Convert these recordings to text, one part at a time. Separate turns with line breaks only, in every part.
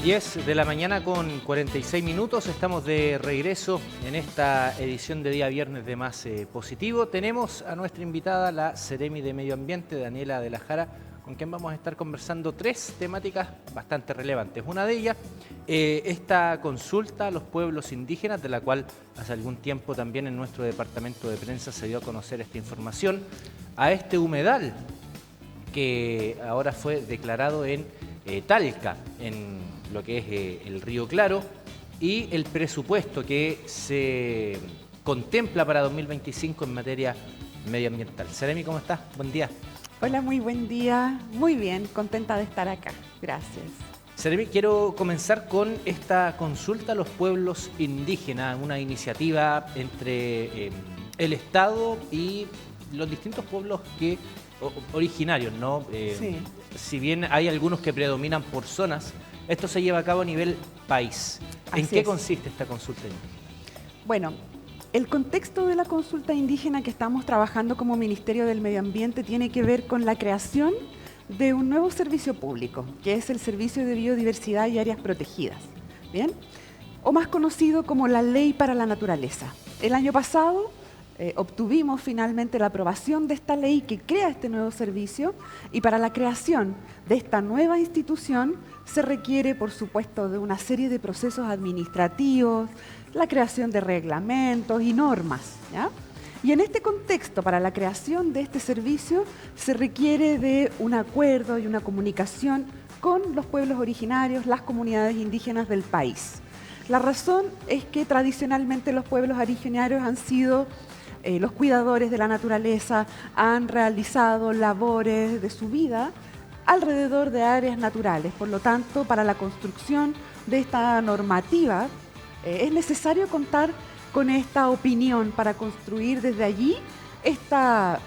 10 de la mañana con 46 minutos, estamos de regreso en esta edición de día viernes de Más Positivo. Tenemos a nuestra invitada, la Seremi de Medio Ambiente, Daniela de la Jara, con quien vamos a estar conversando tres temáticas bastante relevantes. Una de ellas, esta consulta a los pueblos indígenas, de la cual hace algún tiempo también en nuestro departamento de prensa se dio a conocer esta información, a este humedal que ahora fue declarado en Talca, en lo que es el Río Claro, y el presupuesto que se contempla para 2025 en materia medioambiental. Seremi, ¿cómo estás? Buen día.
Hola, muy buen día. Muy bien, contenta de estar acá. Gracias.
Seremi, quiero comenzar con esta consulta a los pueblos indígenas, una iniciativa entre el Estado y los distintos pueblos originarios, ¿no?
Sí.
Si bien hay algunos que predominan por zonas, esto se lleva a cabo a nivel país. ¿En qué consiste esta consulta indígena?
Bueno, el contexto de la consulta indígena que estamos trabajando como Ministerio del Medio Ambiente tiene que ver con la creación de un nuevo servicio público, que es el Servicio de Biodiversidad y Áreas Protegidas, ¿bien? O más conocido como la Ley para la Naturaleza. El año pasado obtuvimos finalmente la aprobación de esta ley que crea este nuevo servicio, y para la creación de esta nueva institución se requiere, por supuesto, de una serie de procesos administrativos, la creación de reglamentos y normas, ¿ya? Y en este contexto, para la creación de este servicio, se requiere de un acuerdo y una comunicación con los pueblos originarios, las comunidades indígenas del país. La razón es que tradicionalmente los pueblos originarios han sido los cuidadores de la naturaleza, han realizado labores de su vida alrededor de áreas naturales. Por lo tanto, para la construcción de esta normativa es necesario contar con esta opinión para construir desde allí esta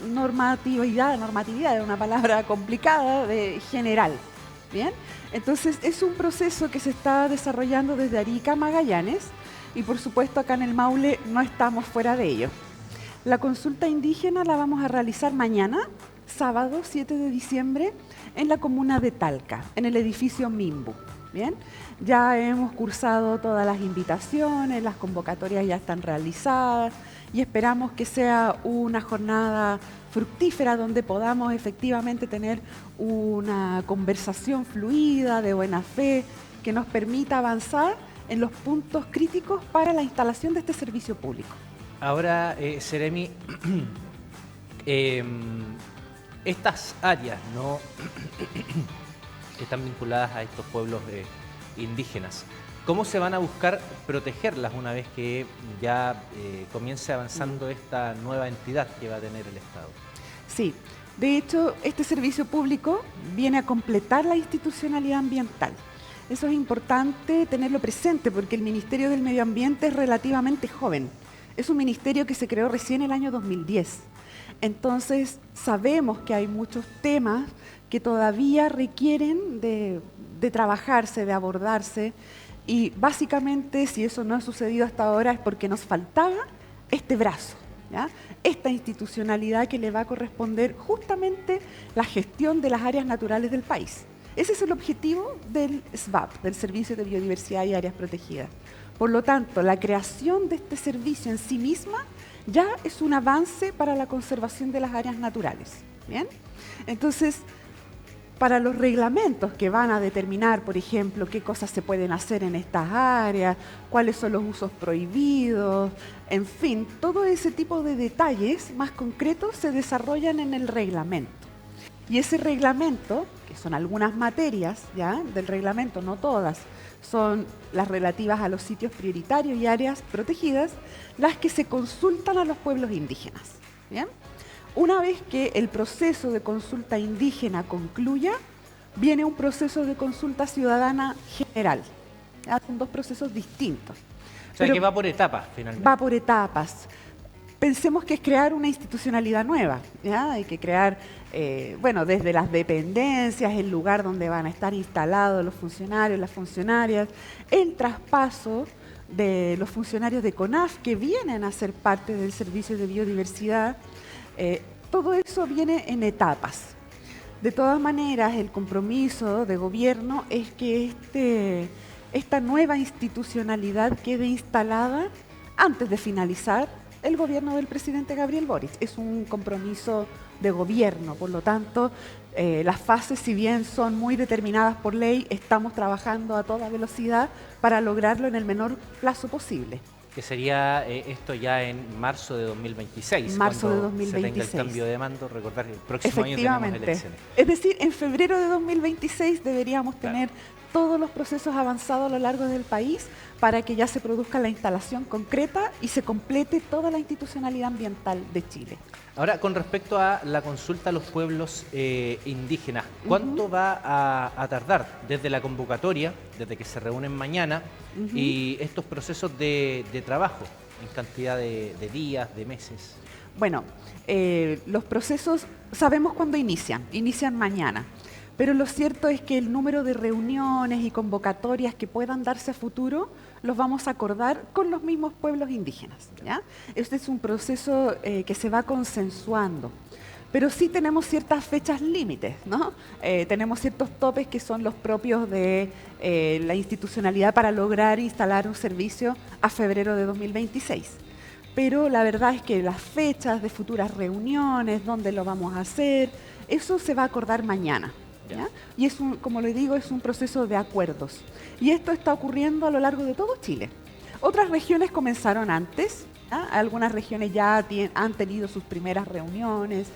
normatividad es una palabra complicada, general. ¿Bien? Entonces es un proceso que se está desarrollando desde Arica a Magallanes, y por supuesto acá en el Maule no estamos fuera de ello. La consulta indígena la vamos a realizar mañana, sábado 7 de diciembre, en la comuna de Talca, en el edificio Mimbu. ¿Bien? Ya hemos cursado todas las invitaciones, las convocatorias ya están realizadas y esperamos que sea una jornada fructífera donde podamos efectivamente tener una conversación fluida, de buena fe, que nos permita avanzar en los puntos críticos para la instalación de este servicio público.
Ahora, Seremi, estas áreas, ¿no? que están vinculadas a estos pueblos indígenas, ¿cómo se van a buscar protegerlas una vez que ya comience avanzando esta nueva entidad que va a tener el Estado?
Sí, de hecho, este servicio público viene a completar la institucionalidad ambiental. Eso es importante tenerlo presente porque el Ministerio del Medio Ambiente es relativamente joven. Es un ministerio que se creó recién el año 2010. Entonces, sabemos que hay muchos temas que todavía requieren de trabajarse, de abordarse, y básicamente, si eso no ha sucedido hasta ahora, es porque nos faltaba este brazo, ¿ya? Esta institucionalidad que le va a corresponder justamente la gestión de las áreas naturales del país. Ese es el objetivo del SBAP, del Servicio de Biodiversidad y Áreas Protegidas. Por lo tanto, la creación de este servicio en sí misma ya es un avance para la conservación de las áreas naturales. ¿Bien? Entonces, para los reglamentos que van a determinar, por ejemplo, qué cosas se pueden hacer en estas áreas, cuáles son los usos prohibidos, en fin, todo ese tipo de detalles más concretos se desarrollan en el reglamento. Y ese reglamento, que son algunas materias ya del reglamento, no todas, son las relativas a los sitios prioritarios y áreas protegidas, las que se consultan a los pueblos indígenas. ¿Bien? Una vez que el proceso de consulta indígena concluya, viene un proceso de consulta ciudadana general. ¿Ya? Son dos procesos distintos.
O sea, que va por etapas, finalmente.
Va por etapas. Pensemos que es crear una institucionalidad nueva, ¿ya? Hay que crear, desde las dependencias, el lugar donde van a estar instalados los funcionarios, las funcionarias, el traspaso de los funcionarios de CONAF que vienen a ser parte del Servicio de Biodiversidad, todo eso viene en etapas. De todas maneras, el compromiso de gobierno es que esta nueva institucionalidad quede instalada antes de finalizar el gobierno del presidente Gabriel Boric. Es un compromiso de gobierno, por lo tanto, las fases, si bien son muy determinadas por ley, estamos trabajando a toda velocidad para lograrlo en el menor plazo posible.
Que sería esto ya en marzo de 2026.
Marzo de
cuando
2026.
se tenga el cambio de mando, recordar que el próximo año tenemos elecciones.
Es decir, en febrero de 2026 deberíamos tener todos los procesos avanzados a lo largo del país para que ya se produzca la instalación concreta y se complete toda la institucionalidad ambiental de Chile.
Ahora, con respecto a la consulta a los pueblos indígenas, ¿cuánto va a tardar desde la convocatoria, desde que se reúnen mañana, y estos procesos de trabajo en cantidad de días, de meses?
Bueno, los procesos sabemos cuándo inician mañana. Pero lo cierto es que el número de reuniones y convocatorias que puedan darse a futuro los vamos a acordar con los mismos pueblos indígenas, ¿ya? Este es un proceso que se va consensuando, pero sí tenemos ciertas fechas límites, ¿no? Tenemos ciertos topes que son los propios de la institucionalidad para lograr instalar un servicio a febrero de 2026. Pero la verdad es que las fechas de futuras reuniones, dónde lo vamos a hacer, eso se va a acordar mañana. ¿Ya? Y como le digo, es un proceso de acuerdos. Y esto está ocurriendo a lo largo de todo Chile. Otras regiones comenzaron antes, ¿ya? Algunas regiones ya han tenido sus primeras reuniones,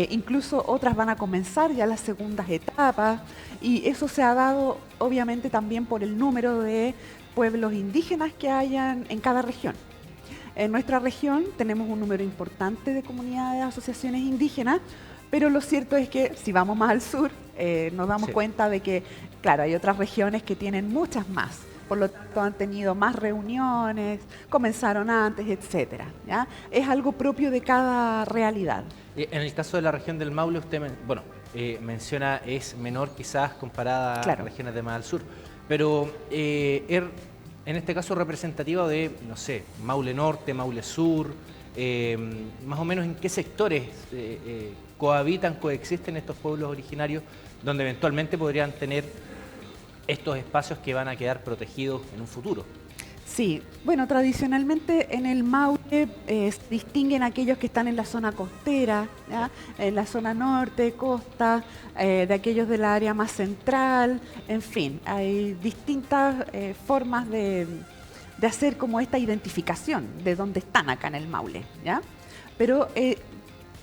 incluso otras van a comenzar ya las segundas etapas, y eso se ha dado obviamente también por el número de pueblos indígenas que hayan en cada región. En nuestra región tenemos un número importante de comunidades, asociaciones indígenas, pero lo cierto es que si vamos más al sur, nos damos cuenta de que, claro, hay otras regiones que tienen muchas más. Por lo tanto, han tenido más reuniones, comenzaron antes, etcétera, ¿ya? Es algo propio de cada realidad.
En el caso de la región del Maule, usted menciona es menor quizás comparada a regiones de más al sur, pero en este caso representativa de, no sé, Maule Norte, Maule Sur, más o menos en qué sectores coexisten estos pueblos originarios, donde eventualmente podrían tener estos espacios que van a quedar protegidos en un futuro.
Sí, bueno, tradicionalmente en el Maule se distinguen aquellos que están en la zona costera, ¿ya? En la zona norte, costa, de aquellos del área más central, en fin, hay distintas formas de hacer como esta identificación de dónde están acá en el Maule, ¿ya? Pero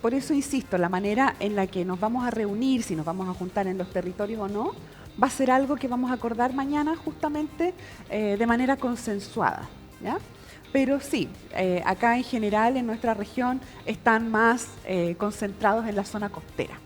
por eso insisto, la manera en la que nos vamos a reunir, si nos vamos a juntar en los territorios o no, va a ser algo que vamos a acordar mañana justamente de manera consensuada, ¿ya? Pero sí, acá en general en nuestra región están más concentrados en la zona costera,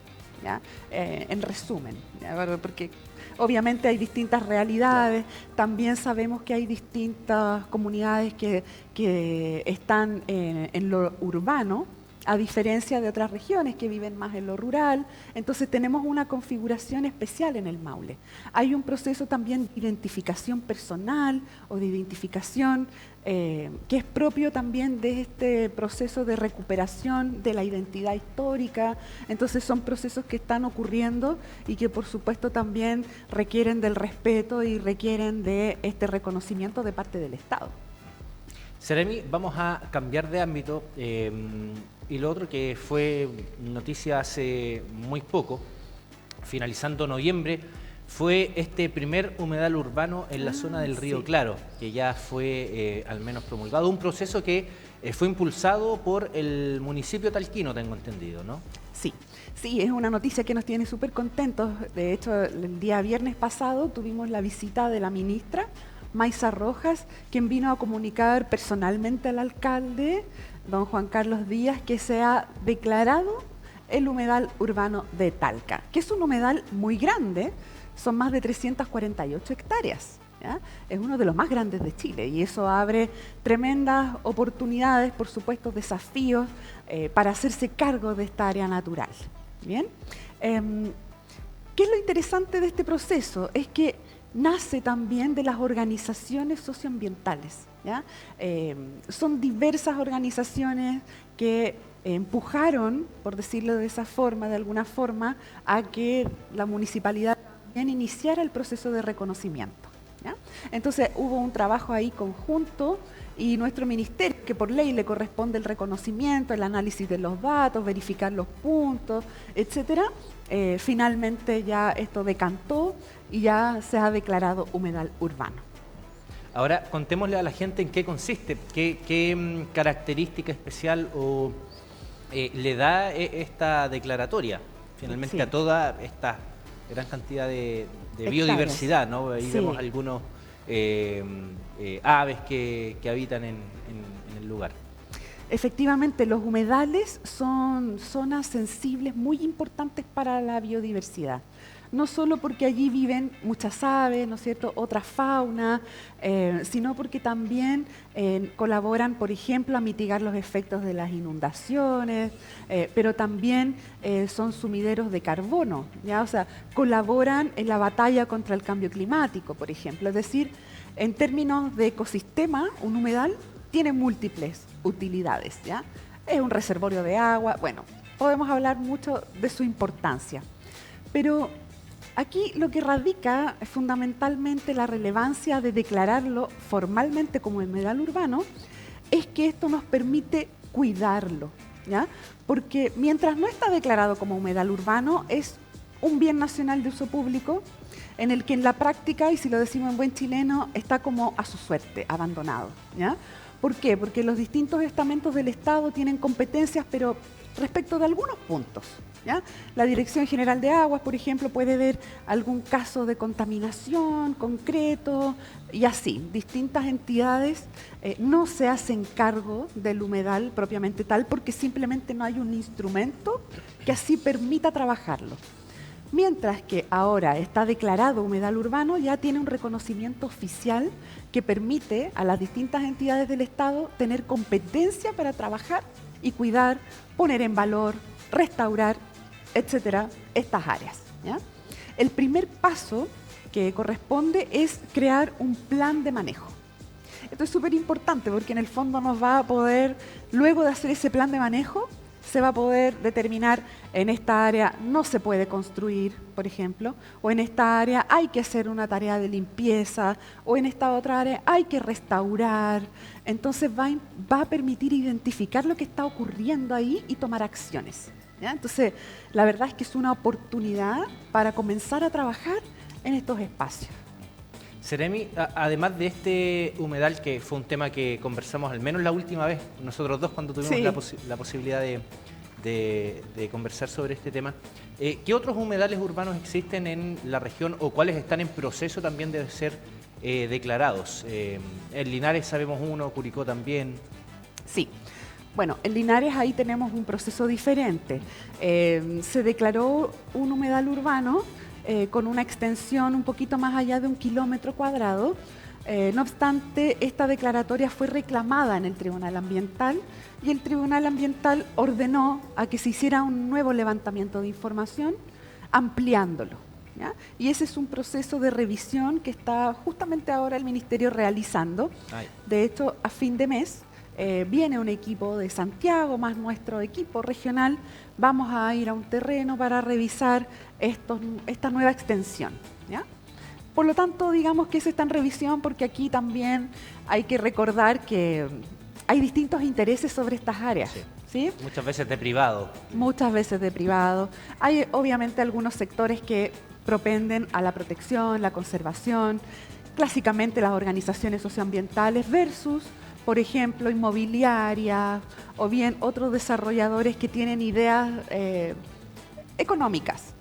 ¿ya? En resumen, ¿ya? Porque obviamente hay distintas realidades, también sabemos que hay distintas comunidades que están en lo urbano, a diferencia de otras regiones que viven más en lo rural. Entonces tenemos una configuración especial en el Maule. Hay un proceso también de identificación personal o de identificación que es propio también de este proceso de recuperación de la identidad histórica. Entonces son procesos que están ocurriendo y que por supuesto también requieren del respeto y requieren de este reconocimiento de parte del Estado.
Seremi, vamos a cambiar de ámbito y lo otro que fue noticia hace muy poco, finalizando noviembre, fue este primer humedal urbano en la zona del Río Claro, que ya fue al menos promulgado, un proceso que fue impulsado por el municipio talquino, tengo entendido, ¿no?
Sí, es una noticia que nos tiene súper contentos. De hecho, el día viernes pasado tuvimos la visita de la ministra Maysa Rojas, quien vino a comunicar personalmente al alcalde, don Juan Carlos Díaz, que se ha declarado el humedal urbano de Talca, que es un humedal muy grande, son más de 348 hectáreas, ¿ya? Es uno de los más grandes de Chile y eso abre tremendas oportunidades, por supuesto, desafíos para hacerse cargo de esta área natural. ¿Bien? ¿Qué es lo interesante de este proceso? Es que nace también de las organizaciones socioambientales, ¿ya? Son diversas organizaciones que empujaron, por decirlo de esa forma, de alguna forma, a que la municipalidad también iniciara el proceso de reconocimiento, ¿ya? Entonces hubo un trabajo ahí conjunto y nuestro ministerio, que por ley le corresponde el reconocimiento, el análisis de los datos, verificar los puntos, etcétera, finalmente ya esto decantó y ya se ha declarado humedal urbano.
Ahora, contémosle a la gente en qué consiste, qué característica especial o le da esta declaratoria, finalmente, a toda esta gran cantidad de biodiversidad, ¿no? Ahí vemos algunos aves que habitan en el lugar.
Efectivamente, los humedales son zonas sensibles muy importantes para la biodiversidad. No solo porque allí viven muchas aves, ¿no es cierto?, otra fauna, sino porque también colaboran, por ejemplo, a mitigar los efectos de las inundaciones, pero también son sumideros de carbono, ¿ya? O sea, colaboran en la batalla contra el cambio climático, por ejemplo. Es decir, en términos de ecosistema, un humedal tiene múltiples utilidades, ¿ya? Es un reservorio de agua, bueno, podemos hablar mucho de su importancia, pero aquí lo que radica es fundamentalmente la relevancia de declararlo formalmente como humedal urbano, es que esto nos permite cuidarlo, ¿ya? Porque mientras no está declarado como humedal urbano, es un bien nacional de uso público en el que en la práctica, y si lo decimos en buen chileno, está como a su suerte, abandonado, ¿ya? ¿Por qué? Porque los distintos estamentos del Estado tienen competencias, pero respecto de algunos puntos, ¿ya? La Dirección General de Aguas, por ejemplo, puede ver algún caso de contaminación concreto y así. Distintas entidades no se hacen cargo del humedal propiamente tal porque simplemente no hay un instrumento que así permita trabajarlo. Mientras que ahora está declarado humedal urbano, ya tiene un reconocimiento oficial que permite a las distintas entidades del Estado tener competencia para trabajar y cuidar, poner en valor, restaurar, etcétera, estas áreas, ¿ya? El primer paso que corresponde es crear un plan de manejo. Esto es súper importante porque en el fondo nos va a poder, luego de hacer ese plan de manejo, se va a poder determinar en esta área no se puede construir, por ejemplo, o en esta área hay que hacer una tarea de limpieza, o en esta otra área hay que restaurar. Entonces va a permitir identificar lo que está ocurriendo ahí y tomar acciones, ¿ya? Entonces, la verdad es que es una oportunidad para comenzar a trabajar en estos espacios.
Seremi, además de este humedal, que fue un tema que conversamos al menos la última vez, nosotros dos cuando tuvimos la posibilidad de conversar sobre este tema, ¿qué otros humedales urbanos existen en la región o cuáles están en proceso también de ser declarados? En Linares sabemos uno, Curicó también.
Sí. Bueno, en Linares ahí tenemos un proceso diferente. Se declaró un humedal urbano con una extensión un poquito más allá de 1 kilómetro cuadrado. No obstante, esta declaratoria fue reclamada en el Tribunal Ambiental y el Tribunal Ambiental ordenó a que se hiciera un nuevo levantamiento de información ampliándolo, ¿ya? Y ese es un proceso de revisión que está justamente ahora el Ministerio realizando. De hecho, a fin de mes viene un equipo de Santiago, más nuestro equipo regional. Vamos a ir a un terreno para revisar esta nueva extensión, ¿ya? Por lo tanto, digamos que eso está en revisión porque aquí también hay que recordar que hay distintos intereses sobre estas áreas.
Sí.
¿Sí?
Muchas veces de privado.
Muchas veces de privado. Hay obviamente algunos sectores que propenden a la protección, la conservación, clásicamente las organizaciones socioambientales versus, por ejemplo, inmobiliarias o bien otros desarrolladores que tienen ideas económicas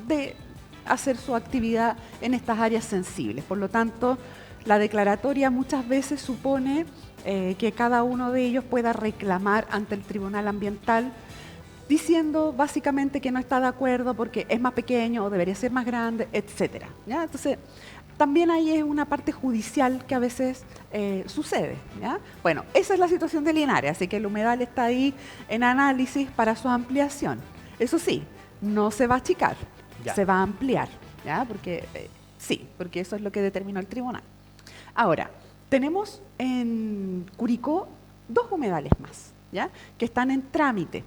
de hacer su actividad en estas áreas sensibles. Por lo tanto, la declaratoria muchas veces supone que cada uno de ellos pueda reclamar ante el Tribunal Ambiental diciendo básicamente que no está de acuerdo porque es más pequeño o debería ser más grande, etcétera, ¿ya? Entonces, también ahí es una parte judicial que a veces sucede, ¿ya? Bueno, esa es la situación de Linares, así que el humedal está ahí en análisis para su ampliación. Eso sí, no se va a achicar, se va a ampliar, ¿ya? Porque porque eso es lo que determinó el tribunal. Ahora, tenemos en Curicó 2 humedales más, ¿ya? Que están en trámite.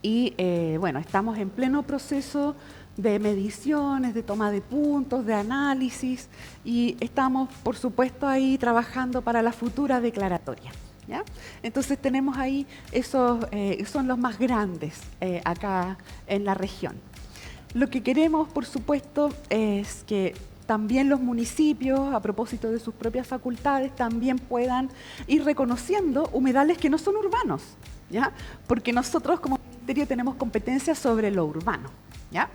Y bueno, estamos en pleno proceso de mediciones, de toma de puntos, de análisis, y estamos, por supuesto, ahí trabajando para la futura declaratoria, ¿ya? Entonces tenemos ahí esos, son los más grandes acá en la región. Lo que queremos, por supuesto, es que también los municipios, a propósito de sus propias facultades, también puedan ir reconociendo humedales que no son urbanos, ¿ya? Porque nosotros como ministerio tenemos competencias sobre lo urbano, ¿ya?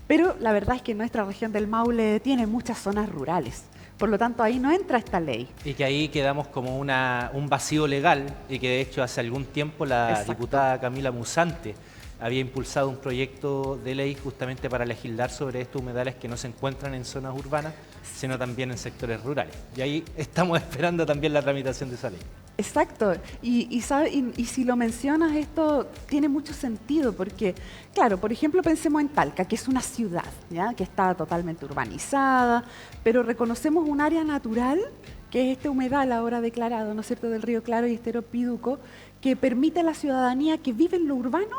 Pero la verdad es que nuestra región del Maule tiene muchas zonas rurales. Por lo tanto, ahí no entra esta ley.
Y que ahí quedamos como un vacío legal, y que de hecho hace algún tiempo la
Exacto.
diputada Camila Musante había impulsado un proyecto de ley justamente para legislar sobre estos humedales que no se encuentran en zonas urbanas, sino también en sectores rurales. Y ahí estamos esperando también la tramitación de esa ley.
Exacto, y si lo mencionas, esto tiene mucho sentido, porque, claro, por ejemplo, pensemos en Talca, que es una ciudad, ¿ya? Que está totalmente urbanizada, pero reconocemos un área natural, que es este humedal ahora declarado, ¿no es cierto?, del Río Claro y Estero Piduco, que permite a la ciudadanía que vive en lo urbano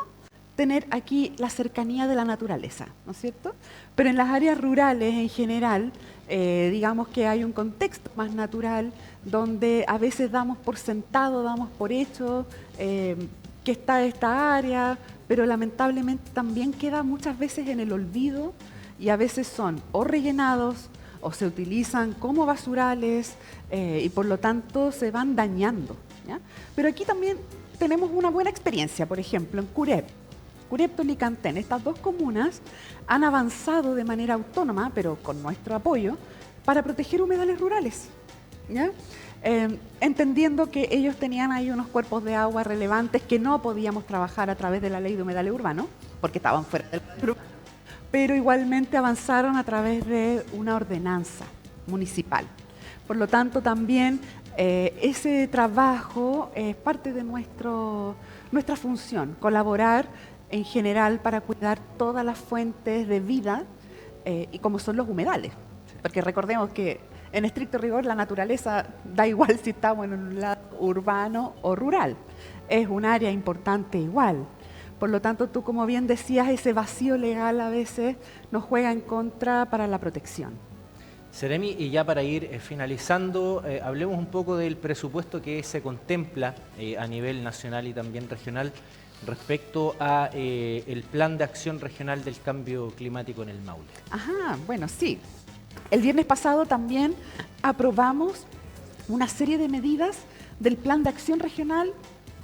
tener aquí la cercanía de la naturaleza, ¿no es cierto? Pero en las áreas rurales en general, digamos que hay un contexto más natural donde a veces damos por sentado, damos por hecho que está esta área, pero lamentablemente también queda muchas veces en el olvido y a veces son o rellenados o se utilizan como basurales y por lo tanto se van dañando, ¿ya? Pero aquí también tenemos una buena experiencia, por ejemplo, en Curepto y Licantén, estas dos comunas han avanzado de manera autónoma, pero con nuestro apoyo, para proteger humedales rurales, ¿ya? Entendiendo que ellos tenían ahí unos cuerpos de agua relevantes que no podíamos trabajar a través de la ley de humedales urbanos, porque estaban fuera del grupo, pero igualmente avanzaron a través de una ordenanza municipal. Por lo tanto, también ese trabajo es parte de nuestra función, colaborar en general para cuidar todas las fuentes de vida y como son los humedales. Porque recordemos que en estricto rigor la naturaleza da igual si estamos en un lado urbano o rural. Es un área importante igual. Por lo tanto, tú como bien decías, ese vacío legal a veces nos juega en contra para la protección.
Seremi, y ya para ir finalizando, hablemos un poco del presupuesto que se contempla a nivel nacional y también regional respecto a el Plan de Acción Regional del Cambio Climático en el Maule.
Ajá, bueno, sí. El viernes pasado también aprobamos una serie de medidas del Plan de Acción Regional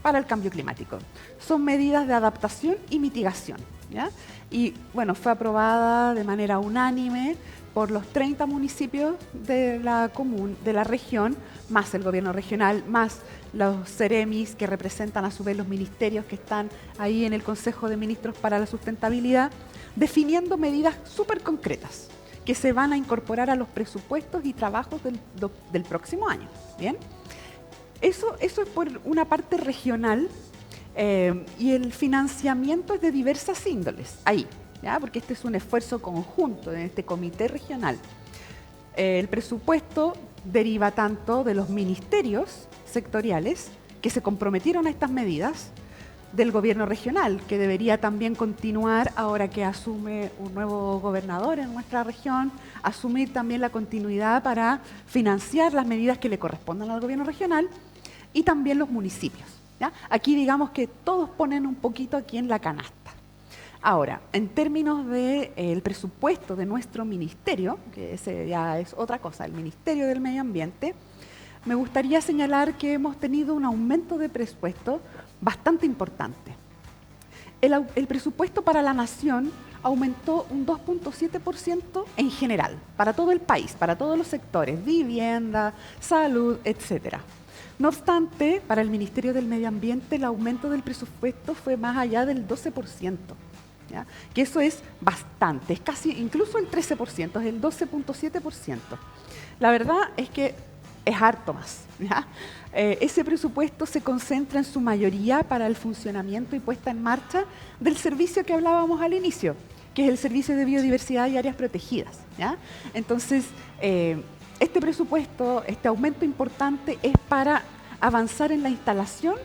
para el Cambio Climático. Son medidas de adaptación y mitigación, ¿ya? Y bueno, fue aprobada de manera unánime por los 30 municipios de la región, más el gobierno regional, más los CEREMIs que representan a su vez los ministerios que están ahí en el Consejo de Ministros para la Sustentabilidad, definiendo medidas súper concretas que se van a incorporar a los presupuestos y trabajos del próximo año. ¿Bien? Eso es por una parte regional y el financiamiento es de diversas índoles, ahí, ¿ya? Porque este es un esfuerzo conjunto en este comité regional. El presupuesto deriva tanto de los ministerios sectoriales que se comprometieron a estas medidas, del gobierno regional, que debería también continuar ahora que asume un nuevo gobernador en nuestra región, asumir también la continuidad para financiar las medidas que le correspondan al gobierno regional y también los municipios, ¿ya? Aquí digamos que todos ponen un poquito aquí en la canasta. Ahora, en términos del presupuesto de nuestro ministerio, que ese ya es otra cosa, el Ministerio del Medio Ambiente, me gustaría señalar que hemos tenido un aumento de presupuesto bastante importante. El presupuesto para la nación aumentó un 2.7% en general, para todo el país, para todos los sectores, vivienda, salud, etc. No obstante, para el Ministerio del Medio Ambiente el aumento del presupuesto fue más allá del 12%, ¿ya? Que eso es bastante, es casi incluso el 13%, es el 12.7%. La verdad es que es harto más, ¿ya? Ese presupuesto se concentra en su mayoría para el funcionamiento y puesta en marcha del servicio que hablábamos al inicio, que es el servicio de biodiversidad y áreas protegidas, ¿ya? Entonces, este presupuesto, este aumento importante es para avanzar en la instalación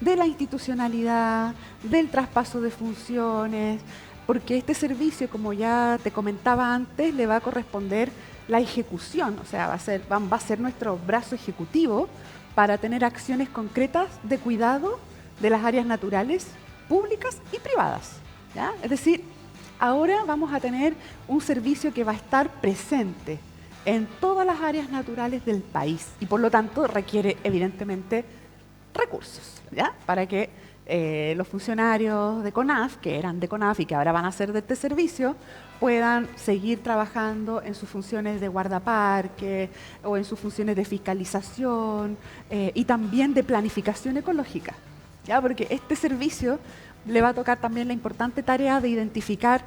de la institucionalidad, del traspaso de funciones, porque este servicio, como ya te comentaba antes, le va a corresponder la ejecución, o sea, va a ser nuestro brazo ejecutivo para tener acciones concretas de cuidado de las áreas naturales públicas y privadas, ¿ya? Es decir, ahora vamos a tener un servicio que va a estar presente en todas las áreas naturales del país y por lo tanto requiere evidentemente recursos, ¿ya? Para que los funcionarios de CONAF, que eran de CONAF y que ahora van a ser de este servicio, puedan seguir trabajando en sus funciones de guardaparque o en sus funciones de fiscalización y también de planificación ecológica, ¿ya? Porque este servicio le va a tocar también la importante tarea de identificar,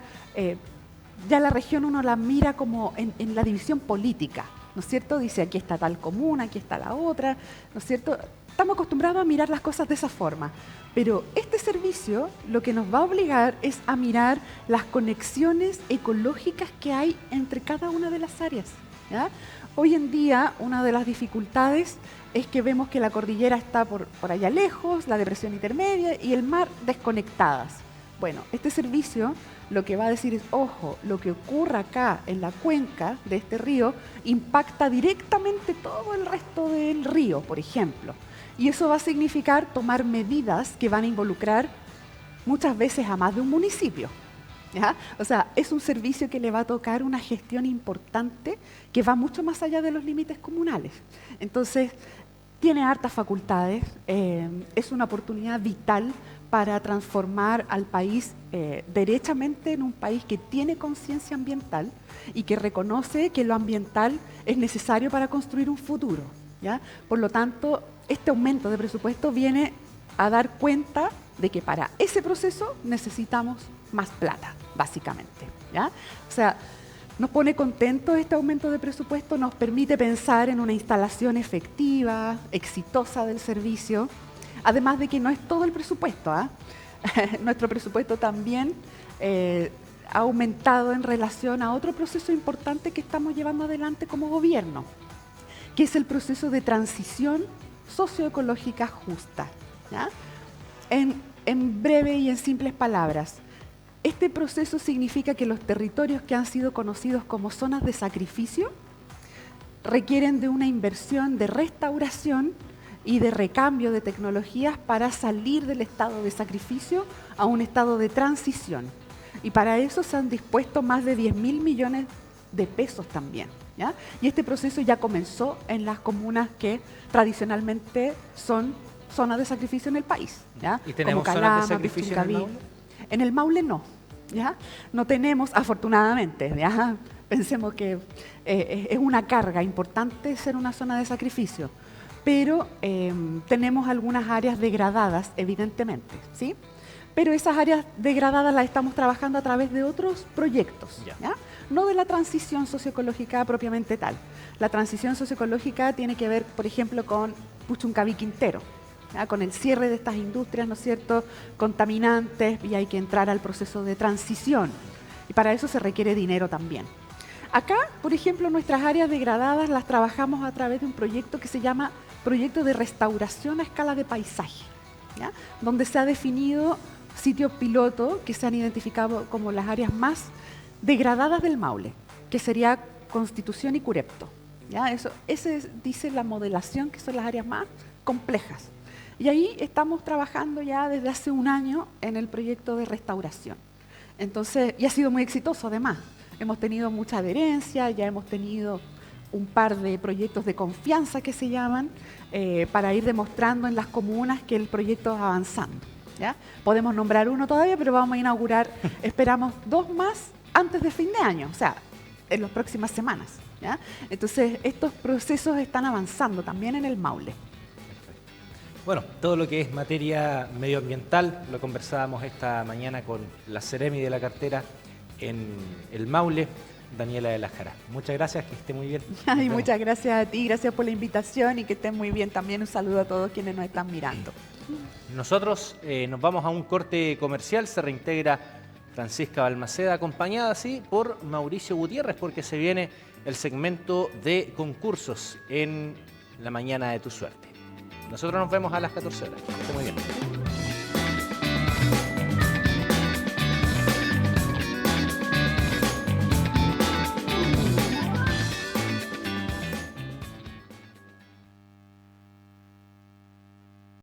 ya la región uno la mira como en la división política, ¿no es cierto? Dice, aquí está tal comuna, aquí está la otra, ¿no es cierto? Estamos acostumbrados a mirar las cosas de esa forma, pero este servicio lo que nos va a obligar es a mirar las conexiones ecológicas que hay entre cada una de las áreas, ¿ya? Hoy en día, una de las dificultades es que vemos que la cordillera está por allá lejos, la depresión intermedia y el mar desconectadas. Bueno, este servicio lo que va a decir es, ojo, lo que ocurra acá en la cuenca de este río impacta directamente todo el resto del río, por ejemplo. Y eso va a significar tomar medidas que van a involucrar muchas veces a más de un municipio, ¿ya? O sea, es un servicio que le va a tocar una gestión importante que va mucho más allá de los límites comunales. Entonces, tiene hartas facultades, es una oportunidad vital para transformar al país derechamente en un país que tiene conciencia ambiental y que reconoce que lo ambiental es necesario para construir un futuro, ¿ya? Por lo tanto, este aumento de presupuesto viene a dar cuenta de que para ese proceso necesitamos más plata, básicamente, ¿ya? O sea, nos pone contentos este aumento de presupuesto, nos permite pensar en una instalación efectiva, exitosa del servicio, además de que no es todo el presupuesto, ¿ah? Nuestro presupuesto también ha aumentado en relación a otro proceso importante que estamos llevando adelante como gobierno, que es el proceso de transición socioecológica justa, ¿ya? En breve y en simples palabras, este proceso significa que los territorios que han sido conocidos como zonas de sacrificio requieren de una inversión de restauración y de recambio de tecnologías para salir del estado de sacrificio a un estado de transición. Y para eso se han dispuesto más de 10.000 millones de pesos también, ¿ya? Y este proceso ya comenzó en las comunas que tradicionalmente son zonas de sacrificio en el país, ¿ya?
¿Y tenemos
como Calama,
zonas de sacrificio en el Maule?
En el Maule no, ¿ya? No tenemos, afortunadamente, ¿ya? Pensemos que es una carga importante ser una zona de sacrificio, pero tenemos algunas áreas degradadas, evidentemente, ¿sí? Pero esas áreas degradadas las estamos trabajando a través de otros proyectos, ¿ya? No de la transición socioecológica propiamente tal. La transición socioecológica tiene que ver, por ejemplo, con Puchuncaví Quintero, ¿ya? Con el cierre de estas industrias, ¿no es cierto?, contaminantes, y hay que entrar al proceso de transición. Y para eso se requiere dinero también. Acá, por ejemplo, nuestras áreas degradadas las trabajamos a través de un proyecto que se llama Proyecto de Restauración a Escala de Paisaje, ¿ya? Donde se ha definido sitios piloto que se han identificado como las áreas más degradadas del Maule, que sería Constitución y Curepto, ¿ya? Ese dice la modelación, que son las áreas más complejas. Y ahí estamos trabajando ya desde hace un año en el proyecto de restauración. Entonces, y ha sido muy exitoso además. Hemos tenido mucha adherencia, ya hemos tenido un par de proyectos de confianza que se llaman, para ir demostrando en las comunas que el proyecto va avanzando, ¿ya? Podemos nombrar uno todavía, pero vamos a inaugurar, esperamos 2 más antes de fin de año, o sea, en las próximas semanas, ¿ya? Entonces, estos procesos están avanzando también en el Maule.
Bueno, todo lo que es materia medioambiental lo conversábamos esta mañana con la Seremi de la cartera en el Maule, Daniela de la Jara. Muchas gracias, que esté muy bien.
Ay, muchas gracias a ti, gracias por la invitación y que estén muy bien también. Un saludo a todos quienes nos están mirando.
Nosotros nos vamos a un corte comercial, se reintegra Francisca Balmaceda, acompañada así por Mauricio Gutiérrez, porque se viene el segmento de concursos en La Mañana de Tu Suerte. Nosotros nos vemos a las 14 horas. Que esté muy bien.